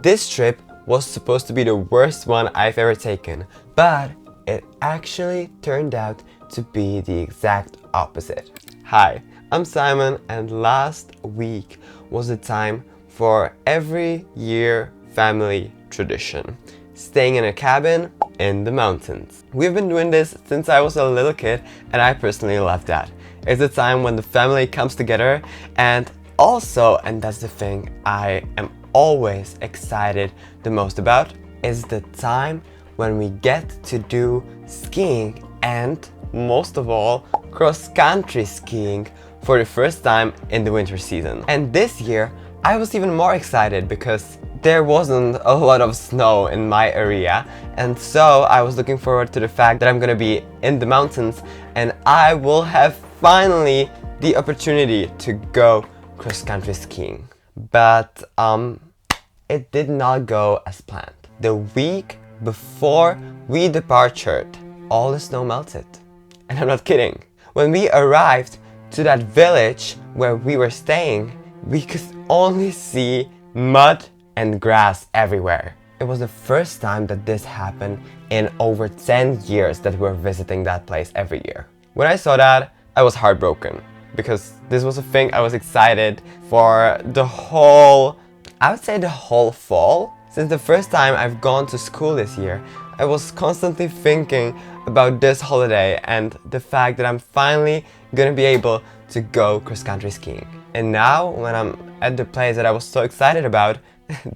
This trip was supposed to be the worst one I've ever taken, but it actually turned out to be the exact opposite. Hi, I'm Simon, and last week was the time for every year family tradition, staying in a cabin in the mountains. We've been doing this since I was a little kid, and I personally love that. It's a time when the family comes together, and also, and that's the thing I am always excited the most about, is the time when we get to do skiing and, most of all, cross-country skiing for the first time in the winter season. And this year I was even more excited because there wasn't a lot of snow in my area, and so I was looking forward to the fact that I'm gonna be in the mountains and I will have finally the opportunity to go cross-country skiing. But it did not go as planned. The week before we departed, all the snow melted. And I'm not kidding. When we arrived to that village where we were staying, we could only see mud and grass everywhere. It was the first time that this happened in over 10 years that we're visiting that place every year. When I saw that, I was heartbroken because this was a thing I was excited for the whole, I would say the whole fall. Since the first time I've gone to school this year, I was constantly thinking about this holiday and the fact that I'm finally gonna be able to go cross-country skiing. And now, when I'm at the place that I was so excited about,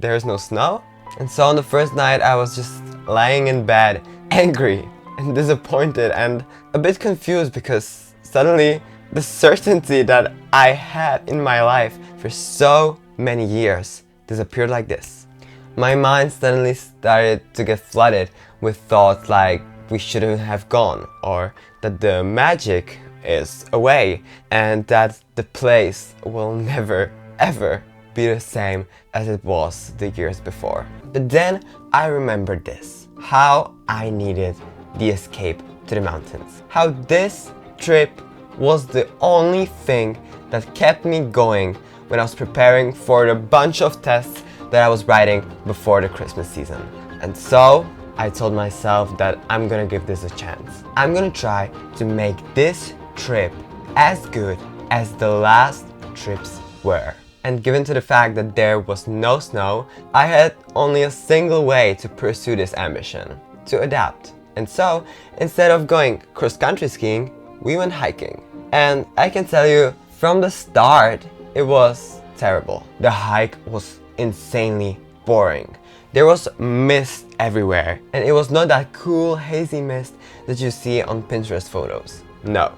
there's no snow. And so on the first night I was just lying in bed, angry and disappointed and a bit confused because suddenly the certainty that I had in my life for so many years disappeared like this. My mind suddenly started to get flooded with thoughts like we shouldn't have gone, or that the magic is away and that the place will never ever be the same as it was the years before. But then I remembered this, how I needed the escape to the mountains. How this trip was the only thing that kept me going when I was preparing for the bunch of tests that I was writing before the Christmas season. And so I told myself that I'm gonna give this a chance. I'm gonna try to make this trip as good as the last trips were. And given to the fact that there was no snow, I had only a single way to pursue this ambition: to adapt. And so, instead of going cross-country skiing, we went hiking. And I can tell you, from the start, it was terrible. The hike was insanely boring. There was mist everywhere, and it was not that cool, hazy mist that you see on Pinterest photos. No,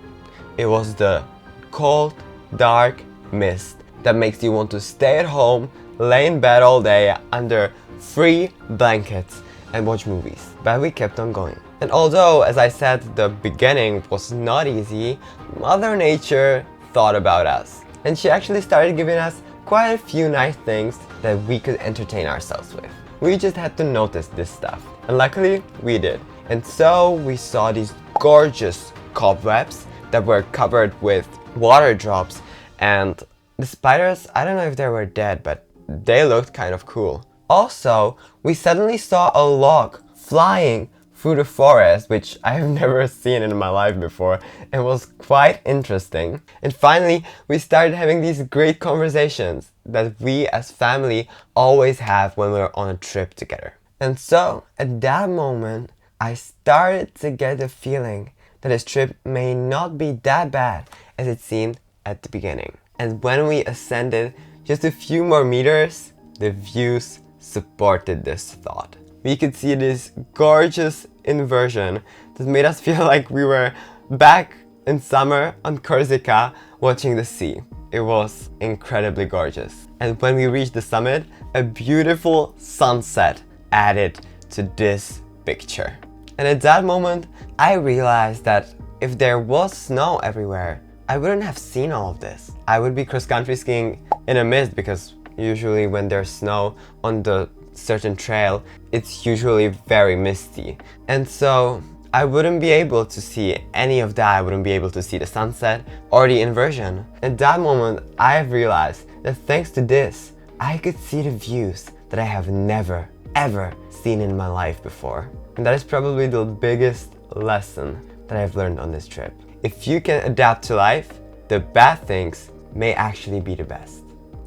it was the cold, dark mist that makes you want to stay at home, lay in bed all day under 3 blankets and watch movies. But we kept on going. And although, as I said, the beginning was not easy, Mother Nature thought about us. And she actually started giving us quite a few nice things that we could entertain ourselves with. We just had to notice this stuff. And luckily, we did. And so we saw these gorgeous cobwebs that were covered with water drops, and the spiders, I don't know if they were dead, but they looked kind of cool. Also, we suddenly saw a log flying through the forest, which I've never seen in my life before, and was quite interesting. And finally, we started having these great conversations that we as family always have when we're on a trip together. And so, at that moment, I started to get the feeling that this trip may not be that bad as it seemed at the beginning. And when we ascended just a few more meters, the views supported this thought. We could see this gorgeous inversion that made us feel like we were back in summer on Corsica watching the sea. It was incredibly gorgeous. And when we reached the summit, a beautiful sunset added to this picture. And at that moment, I realized that if there was snow everywhere, I wouldn't have seen all of this. I would be cross-country skiing in a mist because usually when there's snow on the certain trail, it's usually very misty. And so I wouldn't be able to see any of that. I wouldn't be able to see the sunset or the inversion. At that moment, I realized that thanks to this, I could see the views that I have never, ever seen in my life before. And that is probably the biggest lesson that I've learned on this trip. If you can adapt to life, the bad things may actually be the best.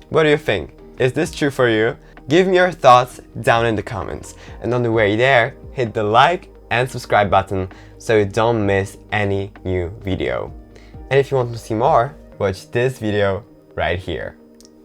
What do you think? Is this true for you? Give me your thoughts down in the comments. And on the way there, hit the like and subscribe button so you don't miss any new video. And if you want to see more, watch this video right here.